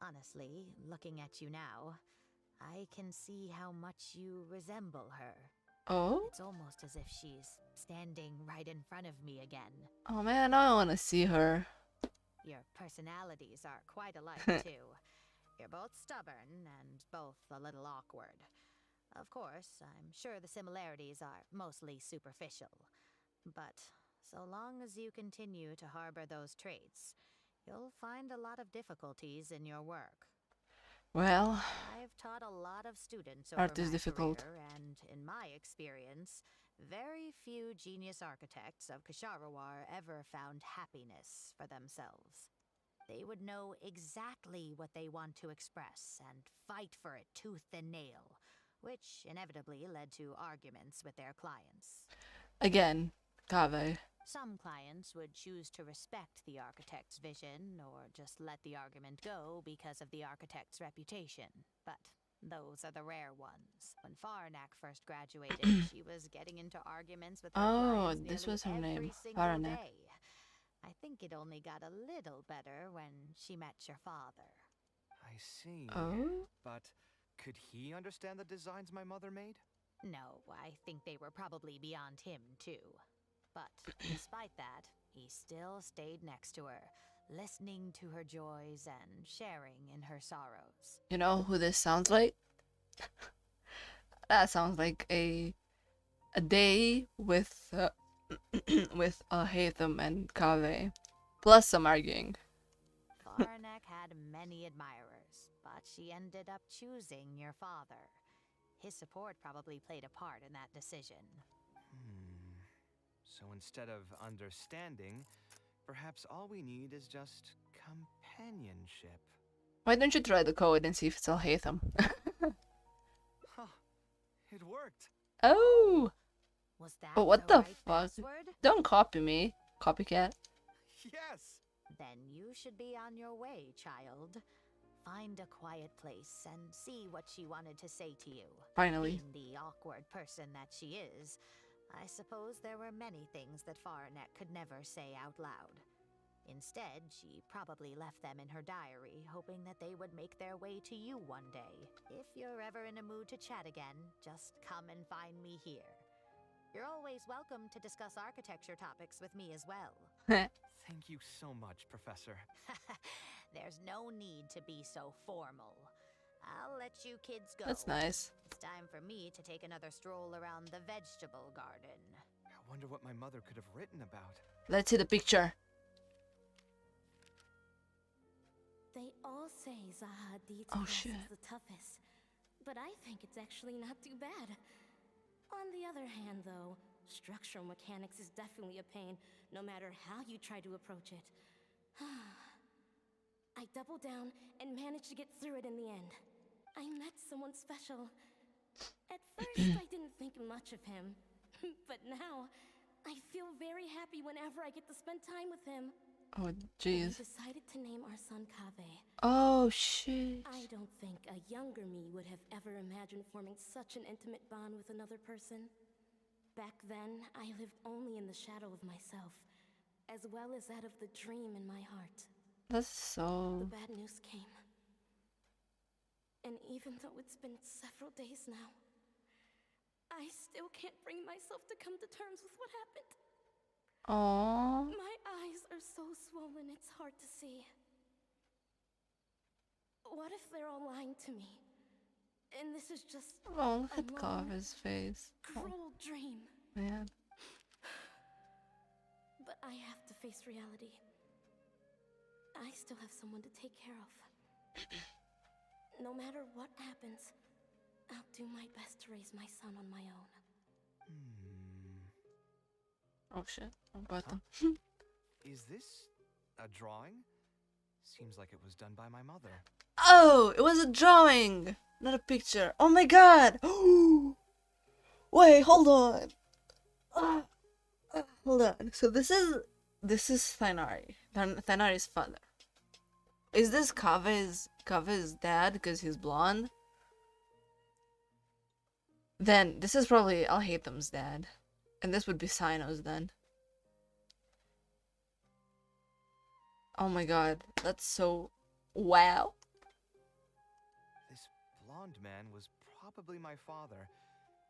Honestly, looking at you now, I can see how much you resemble her. Oh? It's almost as if she's standing right in front of me again. Oh man, I want to see her. Your personalities are quite alike too. You're both stubborn and both a little awkward. Of course, I'm sure the similarities are mostly superficial. But so long as you continue to harbor those traits, you'll find a lot of difficulties in your work. Well, I've taught a lot of students over art is my difficult. career, and in my experience, very few genius architects of Kasharawar ever found happiness for themselves. They would know exactly what they want to express and fight for it tooth and nail, which inevitably led to arguments with their clients. Again, Kaveh. Some clients would choose to respect the architect's vision or just let the argument go because of the architect's reputation. But those are the rare ones. When Faranak first graduated, she was getting into arguments with her Oh, clients this nearly was her every name, single Faranak. day. I think it only got a little better when she met your father. I see. Oh? But could he understand the designs my mother made? No, I think they were probably beyond him, too. But despite that, he still stayed next to her, listening to her joys and sharing in her sorrows. You know who this sounds like? That sounds like a day with with Haytham and Kaveh, plus some arguing. Faranek had many admirers, but she ended up choosing your father. His support probably played a part in that decision. So instead of understanding, perhaps all we need is just companionship. Why don't you try the code and see if it's Haytham? Huh. It worked. Oh. Was that Oh, what the the right fuck? password? Don't copy me, copycat. Yes. Then you should be on your way, child. Find a quiet place and see what she wanted to say to you. Finally. Being the awkward person that she is, I suppose there were many things that Faranet could never say out loud. Instead, she probably left them in her diary, hoping that they would make their way to you one day. If you're ever in a mood to chat again, just come and find me here. You're always welcome to discuss architecture topics with me as well. Thank you so much, Professor. There's no need to be so formal. I'll let you kids go. That's nice. It's time for me to take another stroll around the vegetable garden. I wonder what my mother could have written about. Let's see the picture. They all say Zaha Hadid's Oh, class shit. is the toughest, but I think it's actually not too bad. On the other hand, though, structural mechanics is definitely a pain, no matter how you try to approach it. I doubled down and managed to get through it in the end. I met someone special. At first, I didn't think much of him, but now, I feel very happy whenever I get to spend time with him. Oh, We jeez. decided to name our son Kaveh. Oh, shit. I don't think a younger me would have ever imagined forming such an intimate bond with another person. Back then, I lived only in the shadow of myself, as well as that of the dream in my heart. That's The so... bad news came. And even though it's been several days now, I still can't bring myself to come to terms with what happened. Aww. My eyes are so swollen it's hard to see. What if they're all lying to me? And this is just Oh, look a at long, Kaveh's face. Oh, cruel dream. man. But I have to face reality. I still have someone to take care of. No matter what happens, I'll do my best to raise my son on my own. Oh, shit. Oh, button. Is this a drawing? Seems like it was done by my mother. Oh, it was a drawing, not a picture. Oh my god. Wait, hold on. Hold on. So this is Thanari. Thanari's father. Is this Kaveh's dad because he's blonde? Then this is probably Alhaitham's dad. And this would be Sino's then. Oh my god, that's so... Wow. This blonde man was probably my father.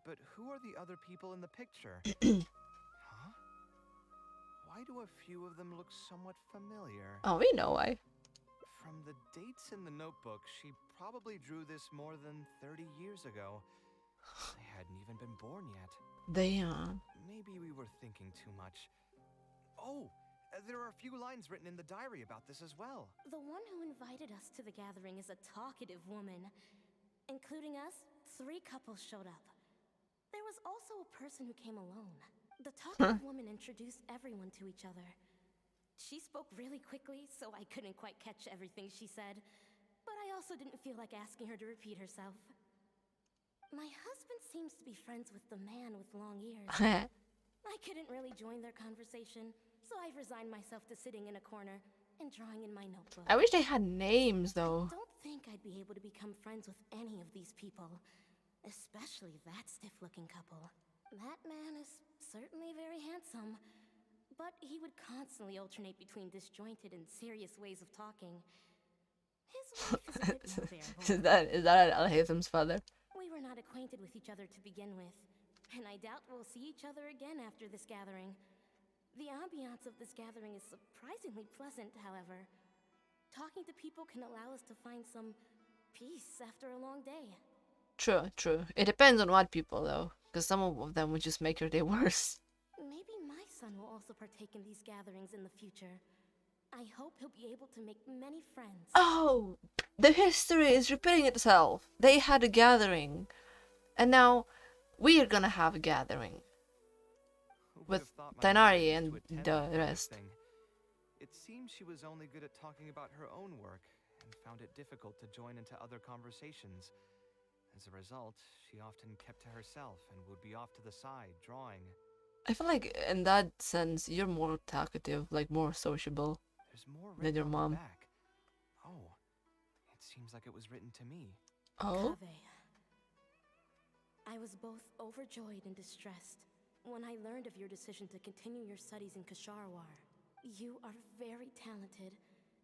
But who are the other people in the picture? Huh? Why do a few of them look somewhat familiar? Oh, we know why. From the dates in the notebook, she probably drew this more than 30 years ago. I hadn't even been born yet. Damn. Maybe we were thinking too much. Oh, there are a few lines written in the diary about this as well. The one who invited us to the gathering is a talkative woman. Including us, 3 couples showed up. There was also a person who came alone. The talkative woman introduced everyone to each other. She spoke really quickly, so I couldn't quite catch everything she said. But I also didn't feel like asking her to repeat herself. My husband seems to be friends with the man with long ears. I couldn't really join their conversation, so I've resigned myself to sitting in a corner and drawing in my notebook. I wish they had names though. I don't think I'd be able to become friends with any of these people, especially that stiff-looking couple. That man is certainly very handsome, but he would constantly alternate between disjointed and serious ways of talking. His wife is a bit more bearable. Is that Alhaitham's father? We were not acquainted with each other to begin with, and I doubt we'll see each other again after this gathering. The ambiance of this gathering is surprisingly pleasant, however. Talking to people can allow us to find some peace after a long day. True, true. It depends on what people though, because some of them would just make your day worse. Maybe my son will also partake in these gatherings in the future. I hope he'll be able to make many friends. Oh, the history is repeating itself. They had a gathering, and now we are gonna have a gathering Who would with have thought my mother Thanari used and to attend the that kind of rest. thing? It seems she was only good at talking about her own work and found it difficult to join into other conversations. As a result, she often kept to herself and would be off to the side, drawing. I feel like in that sense, you're more talkative, like more sociable There's more than written your on the mom. back. Oh, it seems like it was written to me. Oh? Kaveh. I was both overjoyed and distressed when I learned of your decision to continue your studies in Kasharwar. You are very talented,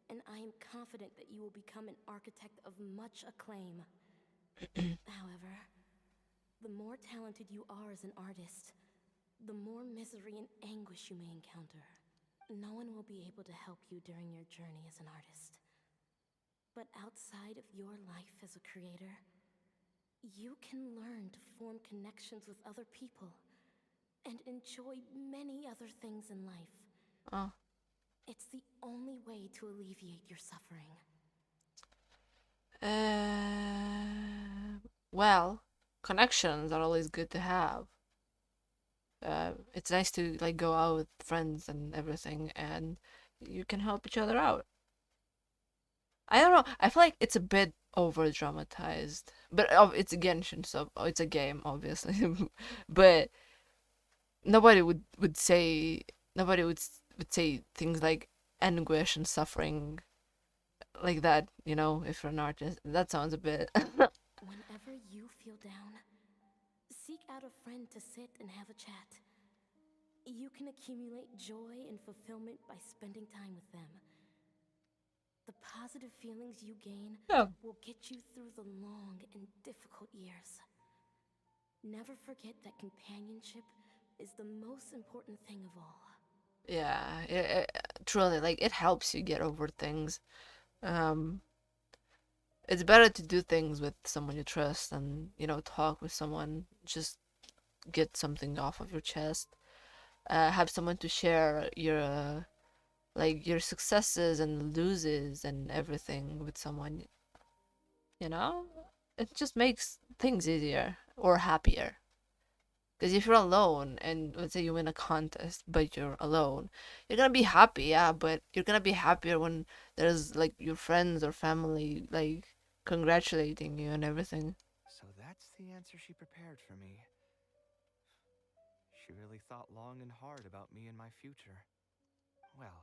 and I am confident that you will become an architect of much acclaim. However, the more talented you are as an artist, the more misery and anguish you may encounter. No one will be able to help you during your journey as an artist. But outside of your life as a creator, you can learn to form connections with other people and enjoy many other things in life. Oh. It's the only way to alleviate your suffering. Well, connections are always good to have. It's nice to like go out with friends and everything, and you can help each other out. I don't know. I feel like it's a bit over dramatized, but it's a Genshin, so it's a game, obviously. But nobody would say nobody would say things like anguish and suffering like that. You know, if you're an artist, that sounds a bit. Whenever you feel down, seek out a friend to sit and have a chat. You can accumulate joy and fulfillment by spending time with them. The positive feelings you gain Yeah. will get you through the long and difficult years. Never forget that companionship is the most important thing of all. Yeah, truly, like it helps you get over things. Um, it's better to do things with someone you trust and talk with someone. Just get something off of your chest. Have someone to share your like your successes and loses and everything with someone. You know, it just makes things easier or happier. Because if you're alone and let's say you win a contest, but you're alone, you're gonna be happy, yeah, but you're gonna be happier when there's like your friends or family like congratulating you and everything. So that's the answer she prepared for me. She really thought long and hard about me and my future. Well,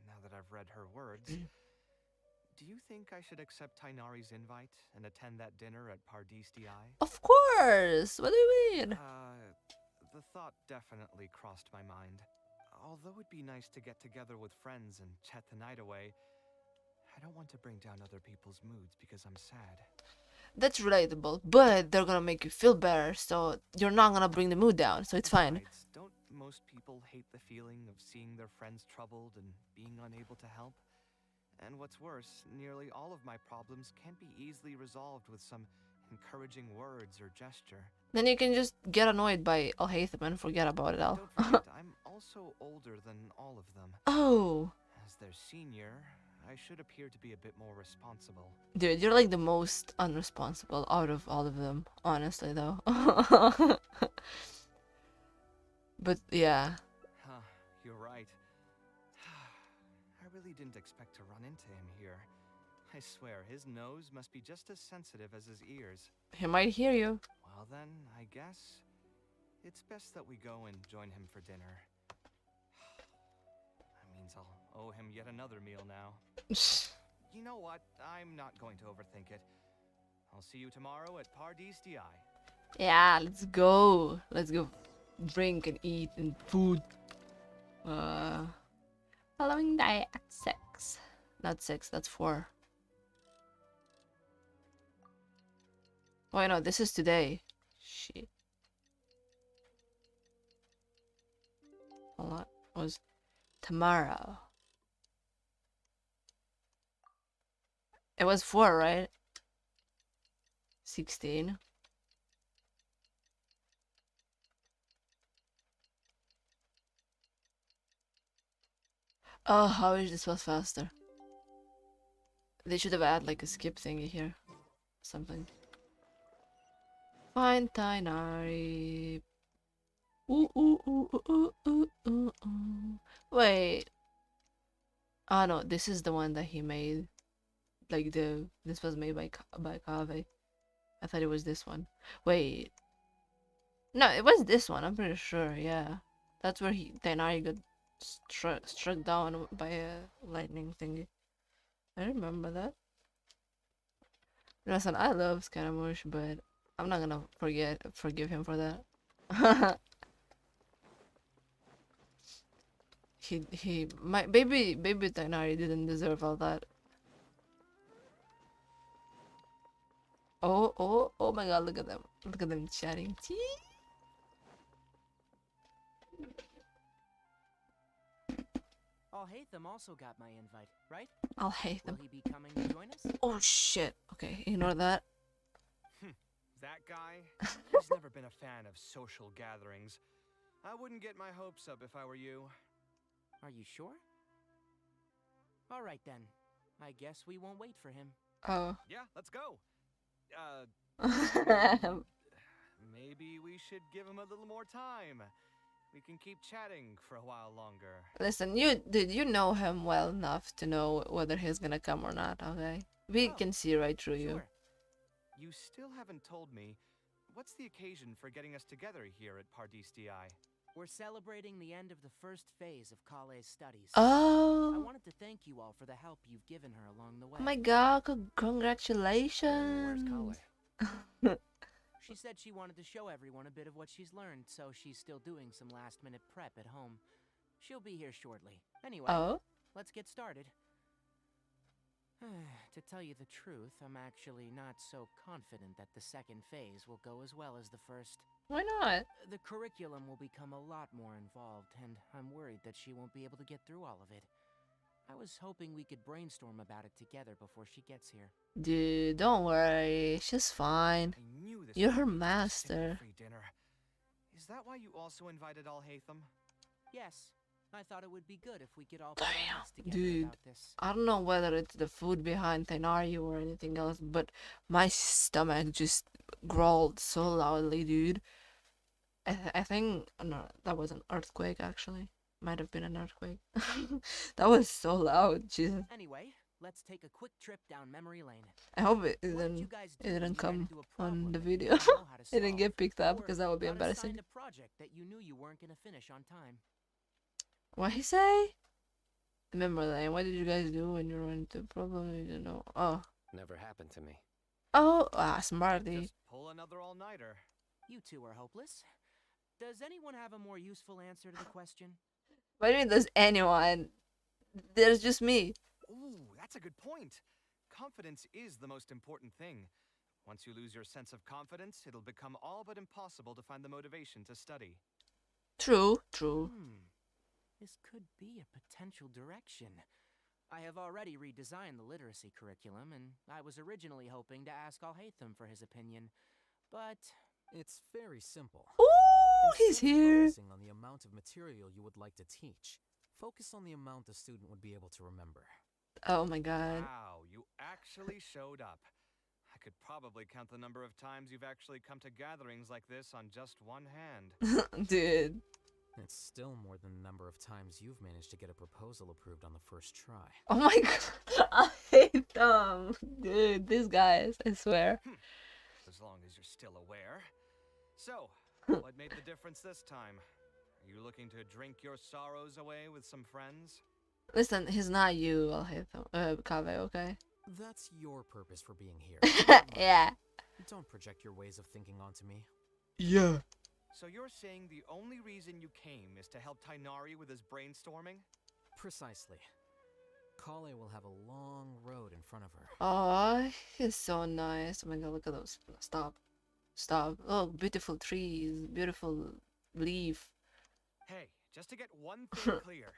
now that I've read her words, do you think I should accept Tainari's invite and attend that dinner at Pardis Di? Of course! What do you mean? The thought definitely crossed my mind. Although it'd be nice to get together with friends and chat the night away, I don't want to bring down other people's moods because I'm sad. That's relatable, but they're gonna make you feel better, so you're not gonna bring the mood down, so it's fine. Besides, don't most people hate the feeling of seeing their friends troubled and being unable to help? And what's worse, nearly all of my problems can't be easily resolved with some encouraging words or gesture. Then you can just get annoyed by Al-Haytham and forget about it all. Don't forget, I'm also older than all of them. Oh, As their senior, I should appear to be a bit more responsible. dude, you're like the most unresponsible out of all of them, honestly, though. But yeah. Huh, you're right. I really didn't expect to run into him here. I swear, his nose must be just as sensitive as his ears. He might hear you. Well then, I guess it's best that we go and join him for dinner. That means I'll owe him yet another meal now. You know what? I'm not going to overthink it. I'll see you tomorrow at Pardis Di. Yeah, let's go. Let's go drink and eat and food. Following day at 6. Not 6, that's 4. Why no, this is today. Shit. Hold on. It was tomorrow. It was 4, right? 16. Oh, I wish this was faster. They should have added like a skip thingy here. Something. Find Tainari. Ooh, ooh, ooh, ooh, ooh, ooh, ooh, ooh. Wait. Ah no, this is the one that he made. Like this was made by Kaveh. I thought it was this one. Wait. No, it was this one. I'm pretty sure. Yeah, that's where Tainari got struck down by a lightning thingy. I remember that. Listen, I love Scaramouche, but I'm not gonna forgive him for that. My baby Tainari didn't deserve all that. Oh my god, look at them. Look at them chatting. Alhaitham also got my invite, right? I'll hate Will them. he be coming to join us? Oh shit. Okay, ignore that. That guy? He's never been a fan of social gatherings. I wouldn't get my hopes up if I were you. Are you sure? All right then. I guess we won't wait for him. Oh. Yeah, let's go. Maybe we should give him a little more time. We can keep chatting for a while longer. Listen, you know him well enough to know whether he's gonna come or not, okay? We can see right through you. Sure. You still haven't told me, what's the occasion for getting us together here at Pardis Di? We're celebrating the end of the first phase of Kaveh's studies. I Oh. wanted to thank you all for the help you've given her along the way. Oh my god, Where's congratulations. Kaveh? She said she wanted to show everyone a bit of what she's learned, so she's still doing some last-minute prep at home. She'll be here shortly. Anyway, Oh. let's get started. To tell you the truth, I'm actually not so confident that the second phase will go as well as the first. Why not? The curriculum will become a lot more involved, and I'm worried that she won't be able to get through all of it. I was hoping we could brainstorm about it together before she gets here. Dude, don't worry. She's fine. I knew this You're would her be a master. free dinner. Is that why you also invited Alhaitham? Yes, I thought it would be good if we could all put our heads together Dude. about this. I don't know whether it's the food behind Tainari or anything else, but my stomach just growled so loudly, dude. I think no, that was an earthquake actually. Might have been an earthquake. That was so loud, Jesus. Anyway, let's take a quick trip down memory lane. I hope it What did you didn't guys do it when didn't you ran come into a on problem the that you video. didn't know how to It didn't solve? get picked up Or because that would be got embarrassing. assigned a project that you knew you weren't gonna finish on time. What he say? Remember lane. What did you guys do when you ran into a problem? You didn't know. Oh. Never happened to me. Oh, smarty. Just pull another all-nighter. You two are hopeless. Does anyone have a more useful answer to the question? What do you mean there's anyone? There's just me. Ooh, that's a good point. Confidence is the most important thing. Once you lose your sense of confidence, it'll become all but impossible to find the motivation to study. True, true. This could be a potential direction. I have already redesigned the literacy curriculum, and I was originally hoping to ask Alhaitham for his opinion. But It's very simple. Ooh, he's Instead of here. Focusing on the amount of material you would like to teach, focus on the amount the student would be able to remember. Oh my god. Wow, you actually showed up. I could probably count the number of times you've actually come to gatherings like this on just one hand. Dude. It's still more than the number of times you've managed to get a proposal approved on the first try. Oh my god. I hate them. Dude, these guys, I swear. As long as you're still aware. So, what made the difference this time? Are you looking to drink your sorrows away with some friends? Listen, he's not you, I'll hate them. Kaveh, okay? That's your purpose for being here. not mine. Yeah. Don't project your ways of thinking onto me. Yeah. So you're saying the only reason you came is to help Tainari with his brainstorming? Precisely. Kaveh will have a long road in front of her. Oh, he's so nice. Oh my god, look at those. Stop. Stop. Oh, beautiful trees. Beautiful leaf. Hey, just to get one thing clear.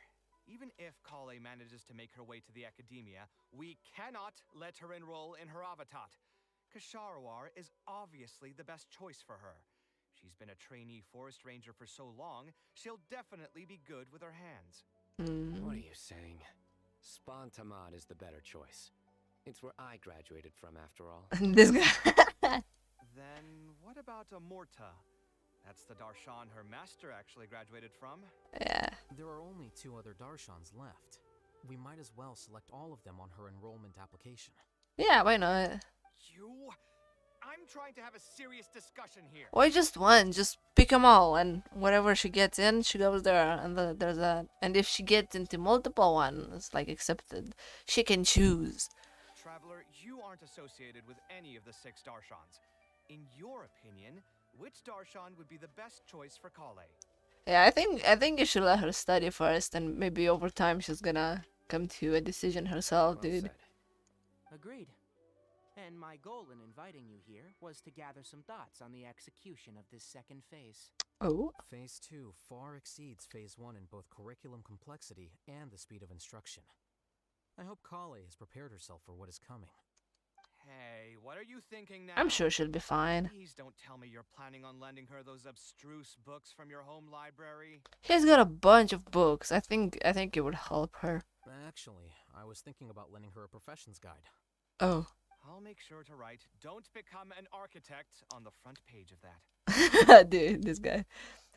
Even if Kale manages to make her way to the academia, we cannot let her enroll in her avatat. Kasharawar is obviously the best choice for her. She's been a trainee forest ranger for so long, she'll definitely be good with her hands. What are you saying? Spontamad is the better choice. It's where I graduated from, after all. This guy. Then what about Amorta? That's the Darshan her master actually graduated from. Yeah. There are only 2 other Darshans left. We might as well select all of them on her enrollment application. Yeah, why not? You? I'm trying to have a serious discussion here. Why just one? Just pick them all, and whatever she gets in, she goes there, and there's that. And if she gets into multiple ones, like accepted, she can choose. Traveler, you aren't associated with any of the 6 Darshans. In your opinion, which Darshan would be the best choice for Kaveh? Yeah, I think you should let her study first, and maybe over time she's gonna come to a decision herself, Well dude. said. Agreed. And my goal in inviting you here was to gather some thoughts on the execution of this second phase. Oh, Phase 2 far exceeds Phase 1 in both curriculum complexity and the speed of instruction. I hope Kale has prepared herself for what is coming. Hey, what are you thinking now? I'm sure she'll be fine. Please don't tell me you're planning on lending her those abstruse books from your home library. She's got a bunch of books. I think it would help her. Actually, I was thinking about lending her a professions guide. Oh. I'll make sure to write, "Don't become an architect" on the front page of that. Dude, this guy.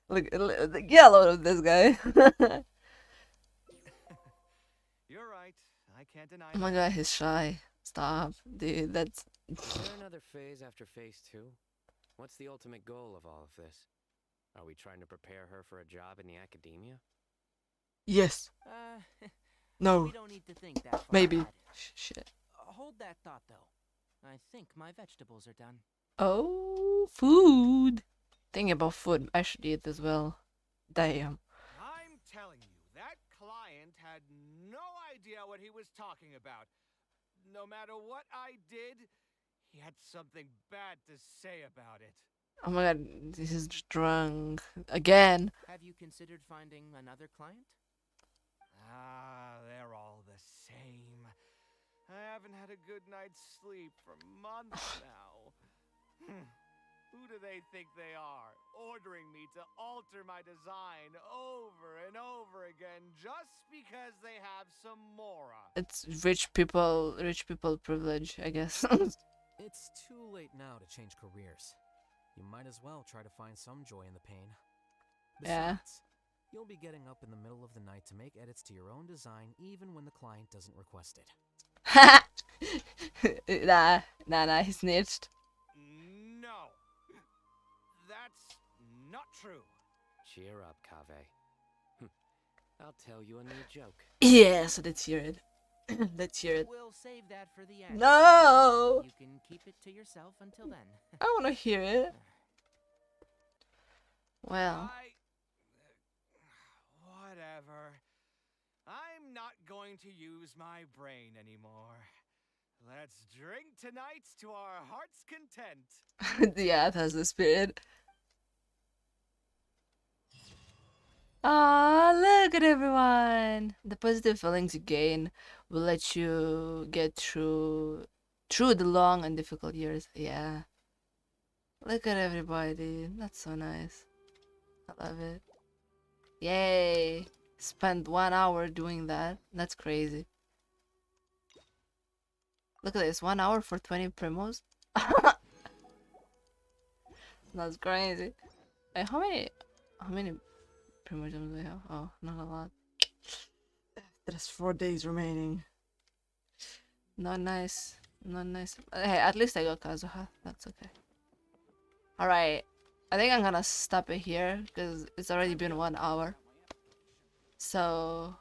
Look, get a load of this guy. You're right. I can't deny Oh my that. god, he's shy. Stop, dude. That's. Is there another phase after phase 2? What's the ultimate goal of all of this? Are we trying to prepare her for a job in the academia? Yes. No. We don't need to think that far Maybe. ahead. Shit. Hold that thought, though. I think my vegetables are done. Oh, food. Thinking about food, I should eat as well. Damn. I'm telling you, that client had no idea what he was talking about. No matter what I did, he had something bad to say about it. Oh my god, this is drunk again. Have you considered finding another client? They're all the same. I haven't had a good night's sleep for months now. Who do they think they are, ordering me to alter my design over and over again just because they have some mora? It's rich people privilege, I guess. It's too late now to change careers. You might as well try to find some joy in the pain. Yeah. Besides, you'll be getting up in the middle of the night to make edits to your own design even when the client doesn't request it. Nah, he snitched. No. That's not true. Cheer up, Kaveh. I'll tell you a new joke. Yeah, so let's hear it. Let's hear it. We'll save that for the end. No! You can keep it to yourself until then. I want to hear it. Well. Whatever. I'm not going to use my brain anymore. Let's drink tonight to our heart's content. Yeah, it has the spirit. Ah, look at everyone! The positive feelings you gain will let you get through the long and difficult years. Yeah. Look at everybody. That's so nice. I love it. Yay! Spent 1 hour doing that. That's crazy. Look at this. 1 hour for 20 primos. That's crazy. Hey, how many primo gems do we have? Oh, not a lot. There's 4 days remaining. Not nice. Not nice. Hey, at least I got Kazuha. That's okay. Alright. I think I'm gonna stop it here because it's already been 1 hour. So,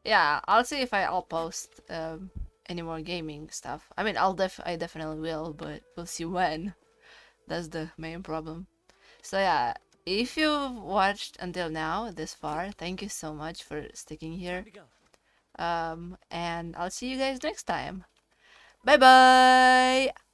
yeah, I'll see if I'll post any more gaming stuff. I mean, I definitely will, but we'll see when. That's the main problem. So yeah, if you've watched until now, this far, thank you so much for sticking here. And I'll see you guys next time. Bye bye!